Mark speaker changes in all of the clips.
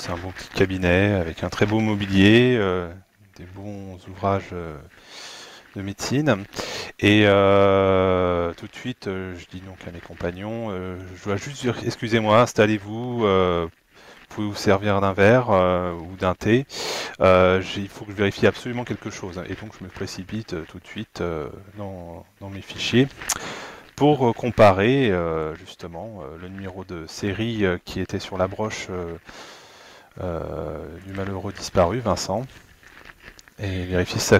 Speaker 1: c'est un bon petit cabinet avec un très beau mobilier, des bons ouvrages de médecine. Et tout de suite, je dis donc à mes compagnons, je dois juste dire, excusez-moi, installez-vous, vous pouvez vous servir d'un verre ou d'un thé. Il faut que je vérifie absolument quelque chose. Et donc je me précipite tout de suite dans mes fichiers pour comparer justement le numéro de série qui était sur la broche du malheureux disparu, Vincent, et vérifier si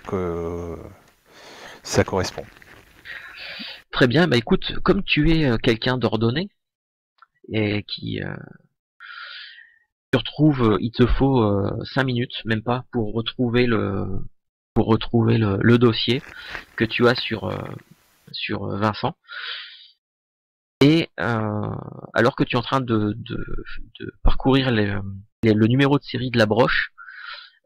Speaker 1: ça correspond.
Speaker 2: Très bien, bah écoute, comme tu es quelqu'un d'ordonné et qui tu retrouves, il te faut 5 minutes, même pas, pour retrouver le dossier que tu as sur Vincent. Et alors que tu es en train de parcourir le numéro de série de la broche,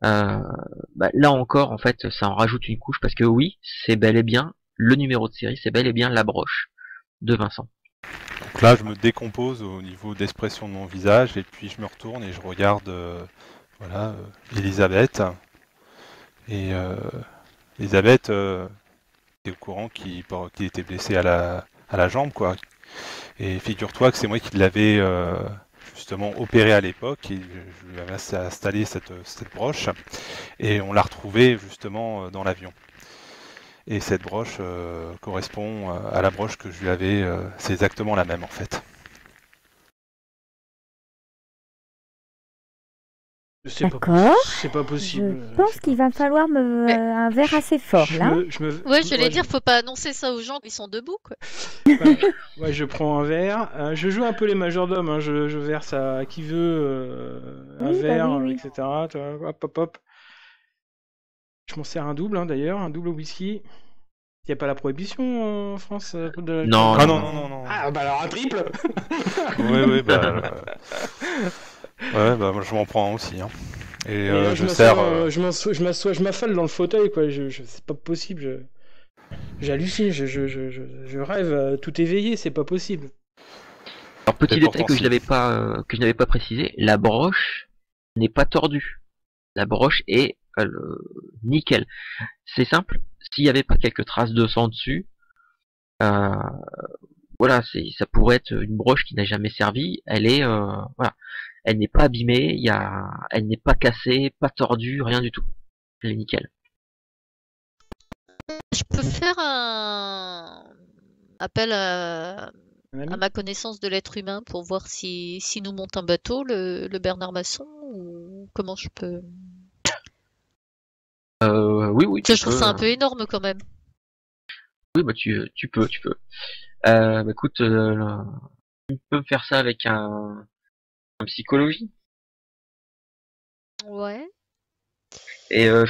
Speaker 2: bah, là encore, en fait, ça en rajoute une couche parce que oui, c'est bel et bien le numéro de série, c'est bel et bien la broche de Vincent.
Speaker 1: Donc là, je me décompose au niveau d'expression de mon visage et puis je me retourne et je regarde voilà, Elisabeth. Et Elisabeth est au courant qu'il était blessé à la jambe, quoi. Et figure-toi que c'est moi qui l'avais justement opéré à l'époque et je lui avais installé cette broche et on l'a retrouvée justement dans l'avion. Et cette broche correspond à la broche que je lui avais, c'est exactement la même en fait.
Speaker 3: D'accord.
Speaker 4: C'est pas
Speaker 3: Je
Speaker 4: possible.
Speaker 3: pense qu'il va falloir
Speaker 5: Mais
Speaker 3: un verre assez fort là.
Speaker 5: ouais, j'allais dire, faut pas annoncer ça aux gens qui sont debout, quoi.
Speaker 4: Ouais, je prends un verre. Je joue un peu les majordomes. Hein. Je verse à qui veut un
Speaker 3: Oui, bah
Speaker 4: verre,
Speaker 3: oui, oui.
Speaker 4: etc. Tu vois, hop, hop, hop. Je m'en sers un double, hein, d'ailleurs, un double whisky. Il n'y a pas la prohibition en France de l'alcool.
Speaker 2: Non,
Speaker 1: Ah
Speaker 2: non,
Speaker 1: non, non, non, non.
Speaker 4: Ah, bah alors un triple.
Speaker 1: Oui, oui, bah. Ouais, bah moi je m'en prends aussi. Hein. Et
Speaker 4: là,
Speaker 1: je sers.
Speaker 4: je m'affale dans le fauteuil, quoi. C'est pas possible. J'hallucine, je rêve, tout éveillé, c'est pas possible.
Speaker 2: Alors petit
Speaker 1: Et
Speaker 2: détail
Speaker 1: pourtant, si.
Speaker 2: que je n'avais pas précisé, la broche n'est pas tordue. La broche est nickel. C'est simple. S'il n'y avait pas quelques traces de sang dessus, euh, voilà, ça pourrait être une broche qui n'a jamais servi. Voilà, elle n'est pas abîmée, elle n'est pas cassée, pas tordue, rien du tout. Elle est nickel.
Speaker 5: Je peux faire un appel
Speaker 4: Un
Speaker 5: à
Speaker 4: ami.
Speaker 5: ma connaissance de l'être humain pour voir si nous monte un bateau, le Bernard Masson, ou comment je peux.
Speaker 2: Oui, oui,
Speaker 5: Parce que
Speaker 2: tu
Speaker 5: je trouve
Speaker 2: peux.
Speaker 5: ça un peu énorme quand même.
Speaker 2: Oui, bah tu peux. Bah, écoute, tu peux faire ça avec un psychologie.
Speaker 5: Ouais.
Speaker 2: Et euh,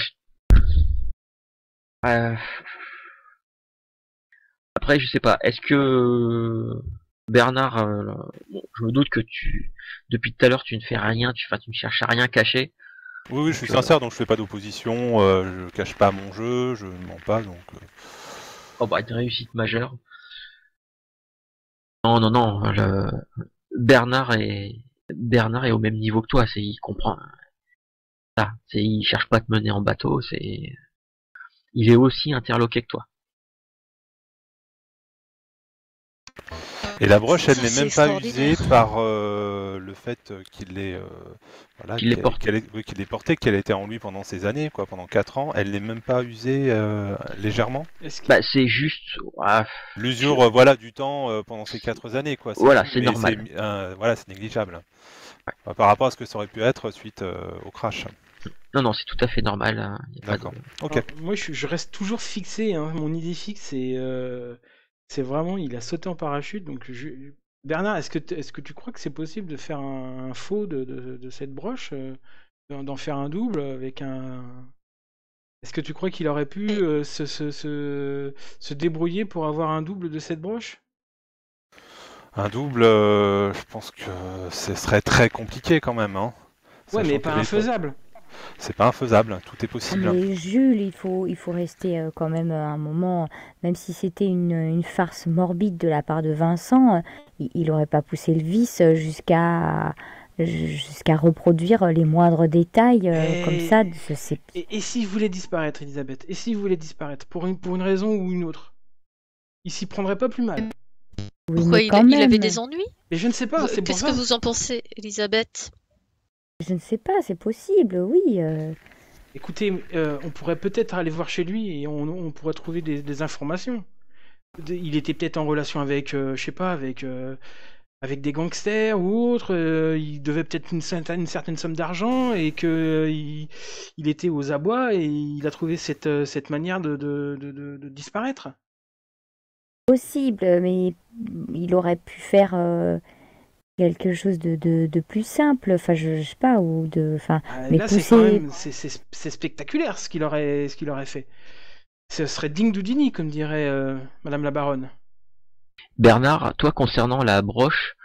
Speaker 2: après, je sais pas. Est-ce que Bernard, bon, je me doute que depuis tout à l'heure, tu ne fais rien, tu ne cherches à rien cacher.
Speaker 1: Oui, oui, je suis sincère, donc je fais pas d'opposition, je cache pas mon jeu, je ne mens pas, donc.
Speaker 2: Oh bah, une réussite majeure. Non, non, non. Bernard est au même niveau que toi. Il comprend. Ça, il cherche pas à te mener en bateau. Il est aussi interloqué que toi.
Speaker 1: Et la broche, elle
Speaker 5: Ça,
Speaker 1: n'est
Speaker 5: c'est
Speaker 1: même pas usée
Speaker 5: extraordinaire.
Speaker 1: par le fait qu'il l'ait voilà,
Speaker 2: Qu'il les porte.
Speaker 1: qu'il l'ait portée, qu'elle était en lui pendant ces années, quoi, pendant 4 ans. Elle n'est même pas usée légèrement.
Speaker 4: Est-ce que...
Speaker 2: Bah, c'est juste. Ah,
Speaker 1: L'usure, voilà, du temps pendant ces 4 années, quoi. C'est
Speaker 2: voilà,
Speaker 1: tout,
Speaker 2: c'est
Speaker 1: mais
Speaker 2: normal.
Speaker 1: voilà, c'est négligeable. Par rapport à ce que ça aurait pu être suite au crash.
Speaker 2: Non, non, c'est tout à fait normal. Hein. Y a pas de...
Speaker 1: D'accord. Ok.
Speaker 4: Alors, moi, je reste toujours fixé. Hein. Mon idée fixe, c'est vraiment, il a sauté en parachute. Donc, Bernard, est-ce que tu crois que c'est possible de faire un faux de cette broche, d'en faire un double avec un. Est-ce que tu crois qu'il aurait pu se débrouiller pour avoir un double de cette broche?
Speaker 1: Un double, je pense que ce serait très compliqué quand même, hein.
Speaker 4: Ouais,
Speaker 1: Sachant
Speaker 4: mais
Speaker 1: que
Speaker 4: pas infaisable.
Speaker 1: c'est pas infaisable, tout est
Speaker 3: Ah,
Speaker 1: possible.
Speaker 3: mais Jules, il faut rester quand même un moment, même si c'était une farce morbide de la part de Vincent, il n'aurait pas poussé le vice jusqu'à jusqu'à reproduire les moindres détails comme ça.
Speaker 4: Et s'il voulait disparaître, Elisabeth? Et s'il voulait disparaître pour une raison ou une autre? Il s'y prendrait pas plus mal.
Speaker 3: Oui,
Speaker 5: Pourquoi
Speaker 3: mais quand
Speaker 5: il avait
Speaker 3: même,
Speaker 5: des ennuis?
Speaker 4: Et je ne sais pas, c'est pour
Speaker 5: Qu'est-ce
Speaker 4: ça.
Speaker 5: que vous en pensez, Elisabeth?
Speaker 3: je ne sais pas, c'est possible, oui.
Speaker 4: Écoutez, on pourrait peut-être aller voir chez lui et on pourrait trouver des informations. Il était peut-être en relation avec, je sais pas, avec des gangsters ou autre. Il devait peut-être une certaine somme d'argent et que il était aux abois et il a trouvé cette manière de disparaître.
Speaker 3: Possible, mais il aurait pu faire quelque chose de plus simple. Enfin, je sais pas, ou enfin, mais
Speaker 4: Là, c'est quand
Speaker 3: pousser.
Speaker 4: même, c'est spectaculaire ce qu'il aurait fait. Ce serait digne d'Houdini, comme dirait Madame la Baronne.
Speaker 2: Bernard, toi concernant la broche,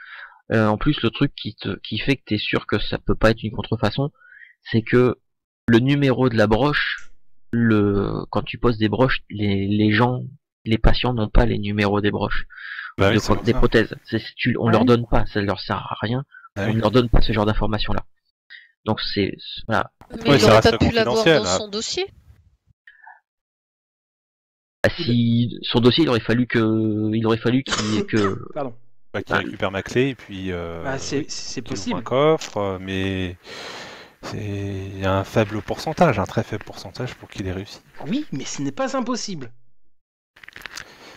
Speaker 2: en plus le truc qui fait que t'es sûr que ça peut pas être une contrefaçon, c'est que le numéro de la broche, quand tu poses des broches, les patients n'ont pas les numéros des broches,
Speaker 1: Bah oui, c'est pour
Speaker 2: des
Speaker 1: ça.
Speaker 2: prothèses. On
Speaker 3: Ouais.
Speaker 2: leur donne pas, ça leur sert à rien.
Speaker 1: Ah
Speaker 2: On
Speaker 1: oui.
Speaker 2: ne leur donne pas ce genre d'informations là. Donc voilà.
Speaker 5: Mais
Speaker 1: Ouais,
Speaker 5: il
Speaker 1: ça
Speaker 5: aurait
Speaker 1: reste
Speaker 5: pas pu l'avoir
Speaker 1: confidentiel,
Speaker 5: dans
Speaker 1: hein.
Speaker 5: son dossier.
Speaker 2: Si son dossier, il aurait fallu que
Speaker 4: Pardon.
Speaker 1: Bah, qu'il récupère ma clé et puis
Speaker 4: Bah, c'est
Speaker 1: qu'il ouvre un
Speaker 4: possible.
Speaker 1: coffre, mais il y a un faible pourcentage, un très faible pourcentage pour qu'il ait réussi.
Speaker 4: Oui, mais ce n'est pas impossible.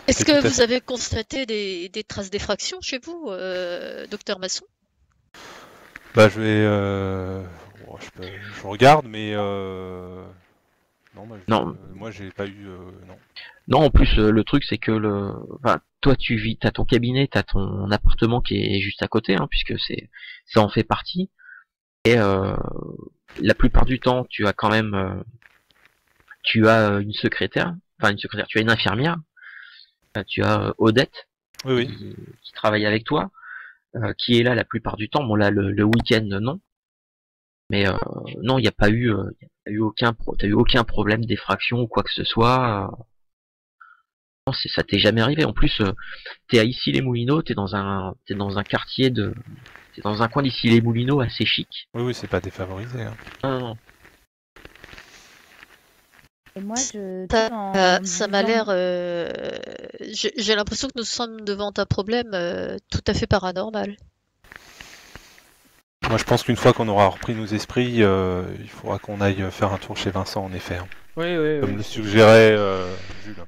Speaker 5: Est-ce
Speaker 1: C'est
Speaker 5: que
Speaker 1: tout à
Speaker 5: vous
Speaker 1: fait.
Speaker 5: avez constaté des traces d'effraction chez vous, docteur Masson?
Speaker 1: Bah je vais, je regarde, mais non,
Speaker 2: non.
Speaker 1: moi j'ai pas eu, non.
Speaker 2: Non, en plus le truc c'est que enfin, toi t'as ton cabinet, t'as ton appartement qui est juste à côté, hein, puisque ça en fait partie. Et la plupart du temps, tu as quand même, tu as une secrétaire, tu as une infirmière, tu as Odette
Speaker 1: Oui, oui.
Speaker 2: qui travaille avec toi, qui est là la plupart du temps. Bon là, le week-end non, mais non, il n'y a pas eu, t'as eu aucun problème d'effraction ou quoi que ce soit. Non, ça t'est jamais arrivé. En plus, t'es à Issy-les-Moulineaux, t'es dans un quartier t'es dans un coin d'Issy-les-Moulineaux assez chic.
Speaker 1: Oui, oui, c'est pas défavorisé, hein.
Speaker 2: Non, non.
Speaker 3: Et moi, tout
Speaker 5: Ça
Speaker 3: en
Speaker 5: m'a l'air.
Speaker 3: disant.
Speaker 5: J'ai l'impression que nous sommes devant un problème tout à fait paranormal.
Speaker 1: Moi je pense qu'une fois qu'on aura repris nos esprits, il faudra qu'on aille faire un tour chez Vincent en effet, hein.
Speaker 4: Oui,
Speaker 1: Comme
Speaker 4: oui.
Speaker 1: le suggérait Jules.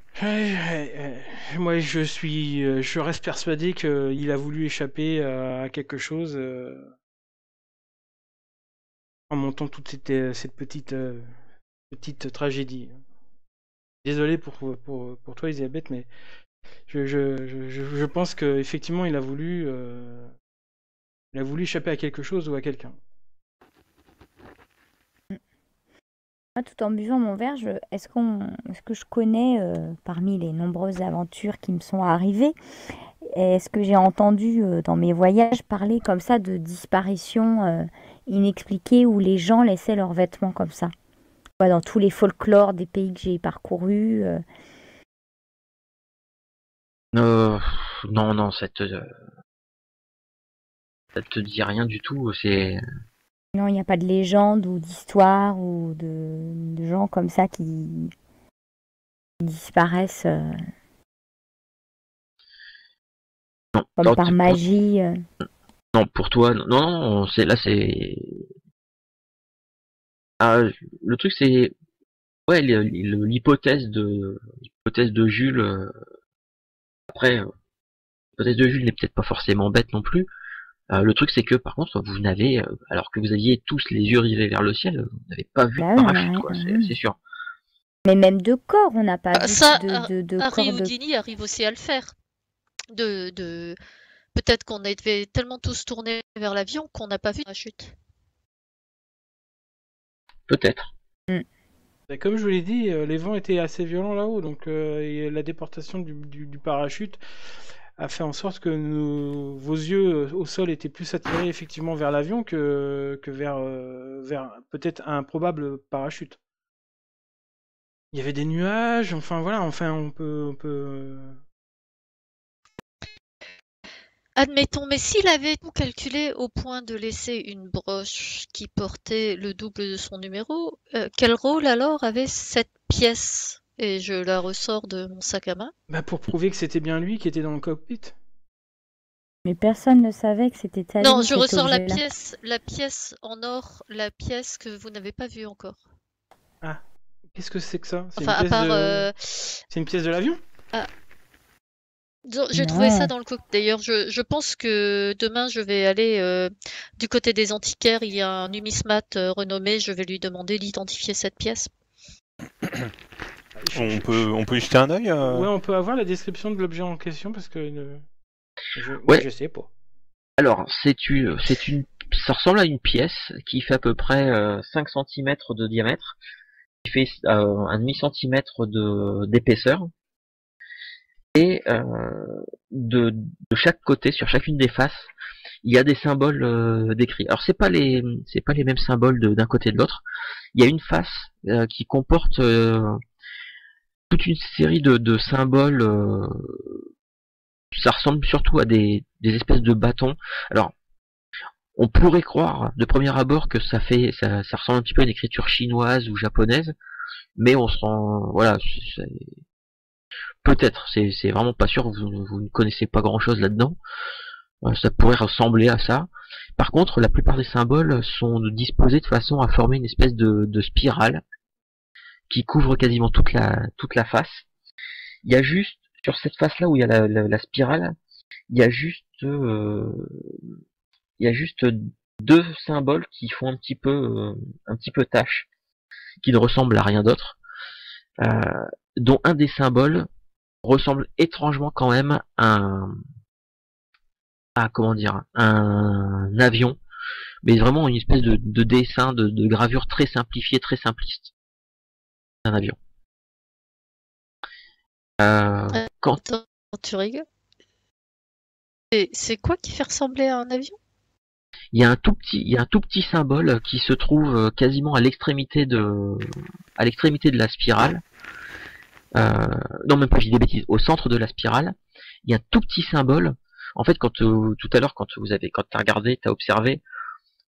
Speaker 4: Moi, je reste persuadé qu'il a voulu échapper à quelque chose en montant toute cette petite tragédie. Désolé pour toi, Elisabeth, mais je pense qu'effectivement, il a voulu échapper à quelque chose ou à quelqu'un.
Speaker 3: Moi, tout en buvant mon verre, est-ce que je connais, parmi les nombreuses aventures qui me sont arrivées, est-ce que j'ai entendu dans mes voyages parler comme ça de disparitions inexpliquées où les gens laissaient leurs vêtements comme ça? Ouais, dans tous les folklores des pays que j'ai parcourus.
Speaker 2: Non, ça te dit rien du tout.
Speaker 3: Non, il n'y a pas de légende ou d'histoire ou de gens comme ça qui disparaissent
Speaker 2: Non,
Speaker 3: comme par magie.
Speaker 2: Non, pour toi, non, c'est. Ah, le truc c'est, ouais, l'hypothèse de Jules. Après, l'hypothèse de Jules n'est peut-être pas forcément bête non plus. Le truc c'est que par contre, vous n'avez, alors que vous aviez tous les yeux rivés vers le ciel, vous n'avez pas vu de
Speaker 3: Bah oui,
Speaker 2: parachute, quoi. C'est sûr.
Speaker 3: Mais même de corps, on n'a pas vu
Speaker 5: Ça,
Speaker 3: de
Speaker 5: Harry
Speaker 3: corps de.
Speaker 5: Houdini arrive aussi à le faire. Peut-être qu'on était tellement tous tournés vers l'avion qu'on n'a pas vu la chute.
Speaker 2: Peut-être.
Speaker 4: Et comme je vous l'ai dit, les vents étaient assez violents là-haut, donc et la déportation du parachute a fait en sorte que vos yeux au sol étaient plus attirés effectivement vers l'avion que vers peut-être un probable parachute. Il y avait des nuages, enfin voilà, enfin on peut.
Speaker 5: Admettons, mais s'il avait tout calculé au point de laisser une broche qui portait le double de son numéro, quel rôle alors avait cette pièce? Et je la ressors de mon sac à main.
Speaker 4: Bah pour prouver que c'était bien lui qui était dans le cockpit.
Speaker 3: Mais personne ne savait que c'était à
Speaker 5: Non,
Speaker 3: lui
Speaker 5: je
Speaker 3: cet
Speaker 5: ressors
Speaker 3: objet-là.
Speaker 5: la pièce en or, la pièce que vous n'avez pas vue encore.
Speaker 4: Ah, qu'est-ce que c'est que ça? C'est
Speaker 5: Enfin,
Speaker 4: une
Speaker 5: à
Speaker 4: pièce
Speaker 5: part,
Speaker 4: de... C'est une pièce de l'avion?
Speaker 5: j'ai trouvé ça
Speaker 3: Non.
Speaker 5: dans le cockpit. D'ailleurs, je pense que demain, je vais aller du côté des antiquaires. Il y a un numismate renommé. Je vais lui demander d'identifier cette pièce.
Speaker 1: On peut y jeter un œil
Speaker 4: Ouais, on peut avoir la description de l'objet en question parce que moi,
Speaker 2: Ouais.
Speaker 4: je sais pas.
Speaker 2: Alors, ça ressemble à une pièce qui fait à peu près 5 cm de diamètre, qui fait un demi-centimètre d'épaisseur, et de chaque côté, sur chacune des faces, il y a des symboles décrits. Alors, c'est pas les mêmes symboles d'un côté et de l'autre. Il y a une face qui comporte toute une série de symboles. Ça ressemble surtout à des espèces de bâtons. Alors, on pourrait croire de premier abord que ça ressemble un petit peu à une écriture chinoise ou japonaise, mais on se rend, voilà, peut-être, c'est vraiment pas sûr, vous ne connaissez pas grand chose là-dedans, ça pourrait ressembler à ça. Par contre, la plupart des symboles sont disposés de façon à former une espèce de spirale qui couvre quasiment toute la face. Il y a juste, sur cette face-là où il y a la spirale, il y a juste deux symboles qui font un petit peu tâche, qui ne ressemblent à rien d'autre, euh, dont un des symboles ressemble étrangement quand même à comment dire, un avion, mais vraiment une espèce de dessin, de gravure très simplifiée, très simpliste d'un avion. Quand
Speaker 5: Attends, tu rigoles? C'est quoi qui fait ressembler à un avion?
Speaker 2: il y a un tout petit symbole qui se trouve quasiment à l'extrémité de la spirale. Non, même pas, j'ai des bêtises. Au centre de la spirale, il y a un tout petit symbole. En fait, quand tout à l'heure, quand t'as regardé, t'as observé,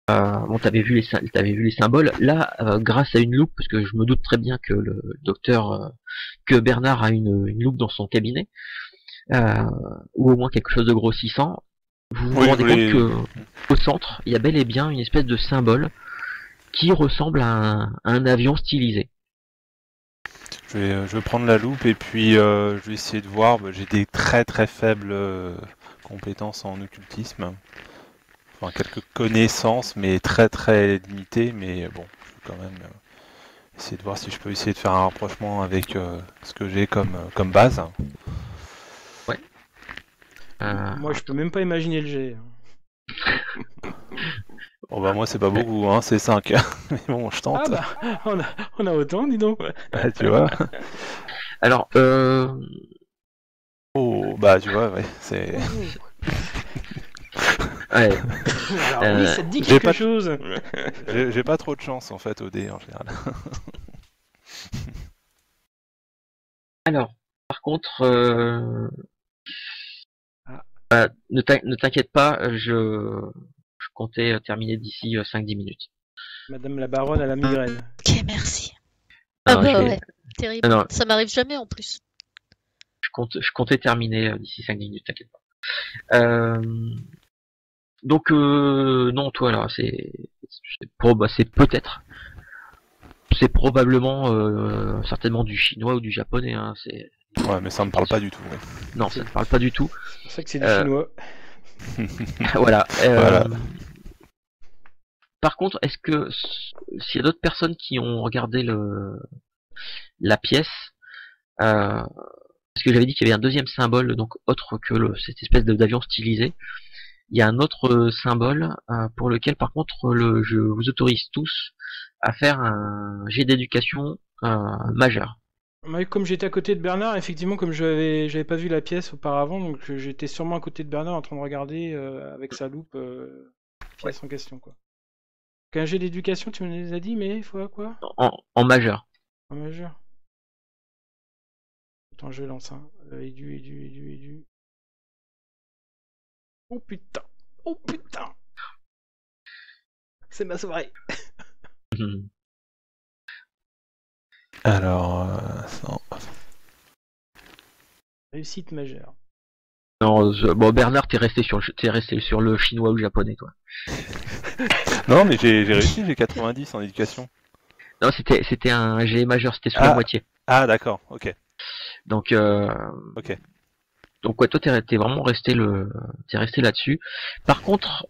Speaker 2: bon, t'avais vu les symboles. Là, grâce à une loupe, parce que je me doute très bien que le docteur, que Bernard a une loupe dans son cabinet, ou au moins quelque chose de grossissant. Vous vous rendez compte que au centre, il y a bel et bien une espèce de symbole qui ressemble à un avion stylisé.
Speaker 1: je vais prendre la loupe et puis je vais essayer de voir. J'ai des très très faibles compétences en occultisme. Enfin, quelques connaissances, mais très très limitées. Mais bon, je vais quand même essayer de voir si je peux essayer de faire un rapprochement avec ce que j'ai comme base.
Speaker 2: Ouais.
Speaker 4: Moi, je peux même pas imaginer le jet.
Speaker 1: Bon bah moi c'est pas beaucoup, hein, c'est 5. Mais bon, je tente.
Speaker 4: Ah bah, on a autant, dis donc.
Speaker 1: Ouais, tu vois.
Speaker 2: Alors,
Speaker 1: Oh, bah tu vois, ouais, c'est...
Speaker 2: ouais,
Speaker 4: Alors oui, ça te dit
Speaker 1: j'ai
Speaker 4: quelque
Speaker 1: pas-
Speaker 4: chose.
Speaker 1: J'ai pas trop de chance en fait au dé en général.
Speaker 2: alors, par contre,
Speaker 4: Ah.
Speaker 2: ne t'inquiète pas, je comptais terminer d'ici 5-10 minutes.
Speaker 4: Madame la baronne a la migraine.
Speaker 5: Ok, merci.
Speaker 2: Alors,
Speaker 5: Ah bah
Speaker 2: je vais-
Speaker 5: ouais, terrible.
Speaker 2: non,
Speaker 5: Ça m'arrive jamais en plus.
Speaker 2: je comptais terminer d'ici 5-10 minutes, t'inquiète pas. Donc, non, toi, là, c'est probablement, certainement du chinois ou du japonais, hein,
Speaker 1: Ouais, mais ça me parle pas du tout. Ouais.
Speaker 2: non, ça ne parle pas du tout.
Speaker 4: C'est pour ça que c'est du
Speaker 2: Euh,
Speaker 4: chinois.
Speaker 2: Voilà.
Speaker 1: Voilà.
Speaker 2: Par contre, est-ce que s'il y a d'autres personnes qui ont regardé la pièce, parce que j'avais dit qu'il y avait un deuxième symbole, donc autre que cette espèce d'avion stylisé, il y a un autre symbole pour lequel, par contre, je vous autorise tous à faire un jet d'éducation majeur.
Speaker 4: Moi, comme j'étais à côté de Bernard, effectivement, comme j'avais pas vu la pièce auparavant, donc j'étais sûrement à côté de Bernard en train de regarder avec sa loupe pièce en question, quoi. Donc, un jet d'éducation, tu me les as dit, mais il faut quoi?
Speaker 2: En majeur.
Speaker 4: En majeur. Attends, je lance, hein. Édu. Oh putain. Oh putain. C'est ma soirée.
Speaker 2: Mhm.
Speaker 1: Alors, non.
Speaker 4: Réussite majeure.
Speaker 2: Non, bon, Bernard, t'es resté sur le chinois ou le japonais, toi.
Speaker 1: Non, mais j'ai réussi, j'ai 90 en éducation.
Speaker 2: Non, c'était un G majeur, c'était sous la moitié.
Speaker 1: Ah, d'accord, ok.
Speaker 2: Donc,
Speaker 1: Ok.
Speaker 2: donc ouais, toi, t'es vraiment t'es resté là-dessus. Par contre,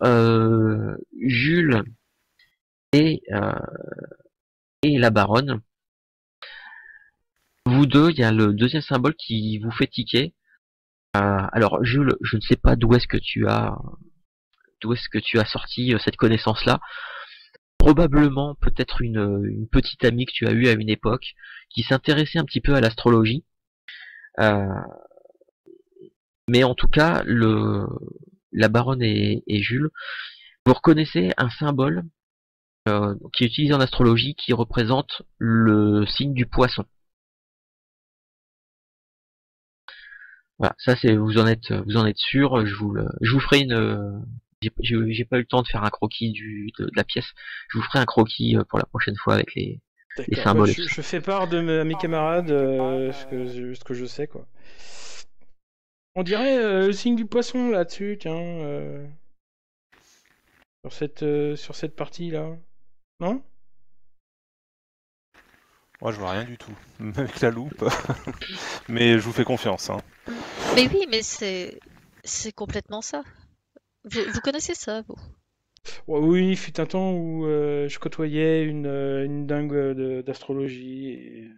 Speaker 2: Jules et la baronne, vous deux, il y a le deuxième symbole qui vous fait tiquer. Alors, Jules, je ne sais pas d'où est-ce que tu as sorti cette connaissance-là. Probablement, peut-être une petite amie que tu as eue à une époque, qui s'intéressait un petit peu à l'astrologie. Euh, mais en tout cas, la baronne et Jules, vous reconnaissez un symbole qui est utilisé en astrologie qui représente le signe du poisson. Voilà, ça c'est vous en êtes sûr. Je vous ferai j'ai pas eu le temps de faire un croquis de la pièce. Je vous ferai un croquis pour la prochaine fois avec les
Speaker 4: D'accord.
Speaker 2: symboles.
Speaker 4: Je fais part à mes camarades ce que je sais, quoi. On dirait le signe du poisson là-dessus, tiens. Sur cette partie-là. Non?
Speaker 1: Moi, je vois rien du tout, même avec la loupe. Mais je vous fais confiance, hein.
Speaker 5: Mais oui, mais c'est complètement ça. Vous connaissez ça, vous?
Speaker 4: Ouais, oui, il fut un temps où je côtoyais une dingue d'astrologie.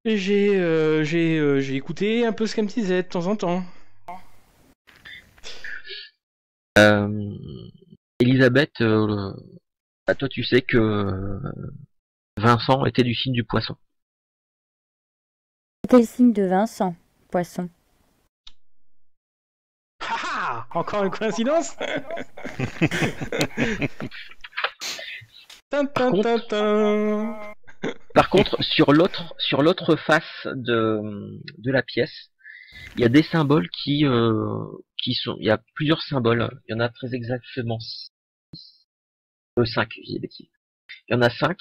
Speaker 4: Et j'ai écouté un peu ce qu'elle me disait de temps en temps.
Speaker 2: Elisabeth, toi tu sais que Vincent était du signe du poisson.
Speaker 3: C'était le signe de Vincent, poisson.
Speaker 4: Ah, encore une coïncidence. Tin, tin, tin, tin.
Speaker 2: Par contre, sur l'autre face de la pièce, il y a des symboles qui sont, il y a plusieurs symboles. Il y en a très exactement 5, je dis des bêtises. Il y en a 5,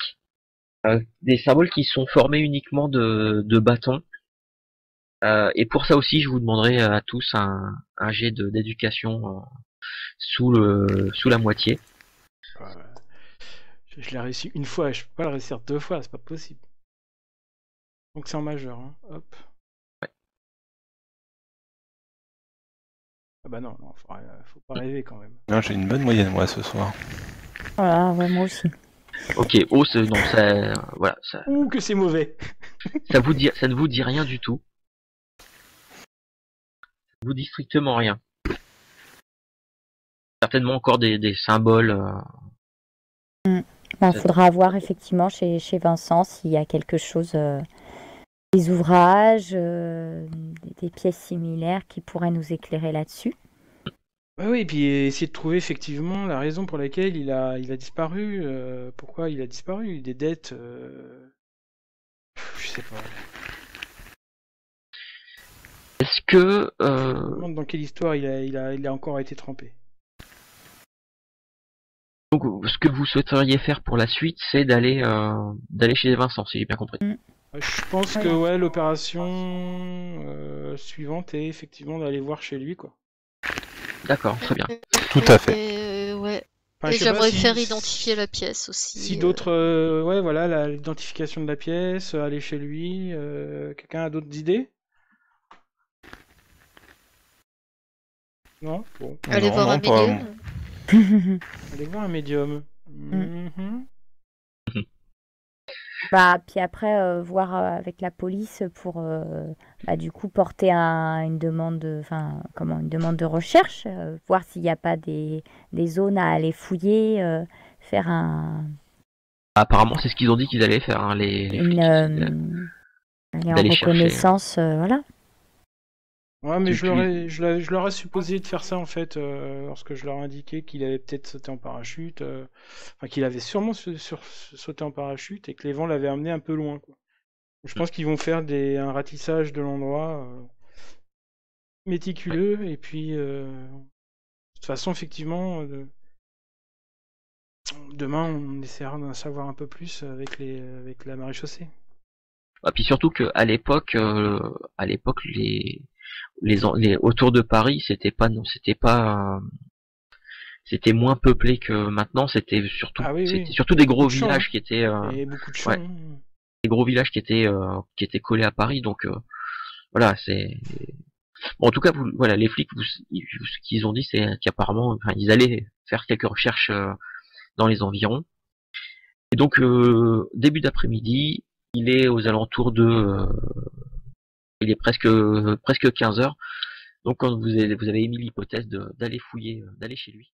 Speaker 2: des symboles qui sont formés uniquement de bâtons. Et pour ça aussi, je vous demanderai à tous un jet d'éducation sous la moitié.
Speaker 4: Ouais, je l'ai réussi une fois, je peux pas le réussir deux fois, c'est pas possible. Donc c'est en majeur, hein. Hop.
Speaker 2: Ouais.
Speaker 4: Ah bah non, faut pas rêver quand même.
Speaker 1: Non, j'ai une bonne moyenne, moi, ce soir.
Speaker 3: Voilà, ouais, moi aussi.
Speaker 2: Ok, non, ça, voilà, ça
Speaker 4: Ouh, que c'est mauvais.
Speaker 2: ça ne vous dit rien du tout. Ça vous dit strictement rien. Certainement encore des symboles.
Speaker 3: Il faudra voir effectivement chez Vincent s'il y a quelque chose, des ouvrages, des pièces similaires qui pourraient nous éclairer là-dessus.
Speaker 4: Bah oui, et puis essayer de trouver effectivement la raison pour laquelle il a disparu, pourquoi il a disparu, des dettes, je sais pas.
Speaker 2: Est-ce que
Speaker 4: Je me demande dans quelle histoire il a encore été trempé.
Speaker 2: donc ce que vous souhaiteriez faire pour la suite, c'est d'aller chez Vincent, si j'ai bien compris.
Speaker 4: Je pense que ouais, l'opération suivante est effectivement d'aller voir chez lui, quoi.
Speaker 2: D'accord, très bien.
Speaker 1: Tout à fait.
Speaker 5: Et, ouais.
Speaker 4: Enfin,
Speaker 5: Et
Speaker 4: je sais pas
Speaker 5: j'aimerais
Speaker 4: si-
Speaker 5: faire identifier la pièce aussi.
Speaker 4: Si d'autres, ouais, voilà, l'identification de la pièce, aller chez lui, quelqu'un a d'autres idées? Non? Bon,
Speaker 5: Aller
Speaker 1: Non,
Speaker 5: voir un
Speaker 1: non, pas-
Speaker 5: médium.
Speaker 4: allez voir un médium. Mhm.
Speaker 3: Bah, puis après, voir avec la police pour du coup porter une demande une demande de recherche, voir s'il n'y a pas des zones à aller fouiller, faire
Speaker 2: Apparemment, c'est ce qu'ils ont dit qu'ils allaient faire, hein, les flics.
Speaker 3: aller en
Speaker 2: D'aller chercher.
Speaker 3: reconnaissance, voilà.
Speaker 4: Ouais, mais
Speaker 2: Depuis-
Speaker 4: je leur ai supposé de faire ça en fait, lorsque je leur ai indiqué qu'il avait peut-être sauté en parachute, enfin qu'il avait sûrement sauté en parachute et que les vents l'avaient amené un peu loin, quoi. Je pense qu'ils vont faire un ratissage de l'endroit. méticuleux, et puis de toute façon, effectivement, demain on essaiera d'en savoir un peu plus avec la maréchaussée.
Speaker 2: Et puis surtout que à l'époque, les autour de Paris, c'était moins peuplé que maintenant. C'était
Speaker 4: Ah oui, oui,
Speaker 2: surtout des gros
Speaker 4: beaucoup de champs,
Speaker 2: villages qui étaient,
Speaker 4: et beaucoup de champs.
Speaker 2: ouais, des gros villages qui étaient collés à Paris. Donc voilà, c'est bon, en tout cas, voilà, les flics, ce qu'ils ont dit, c'est qu'apparemment, enfin, ils allaient faire quelques recherches dans les environs. Et donc début d'après-midi, il est aux alentours il est presque 15 heures. Donc quand vous avez émis l'hypothèse d'aller fouiller, d'aller chez lui.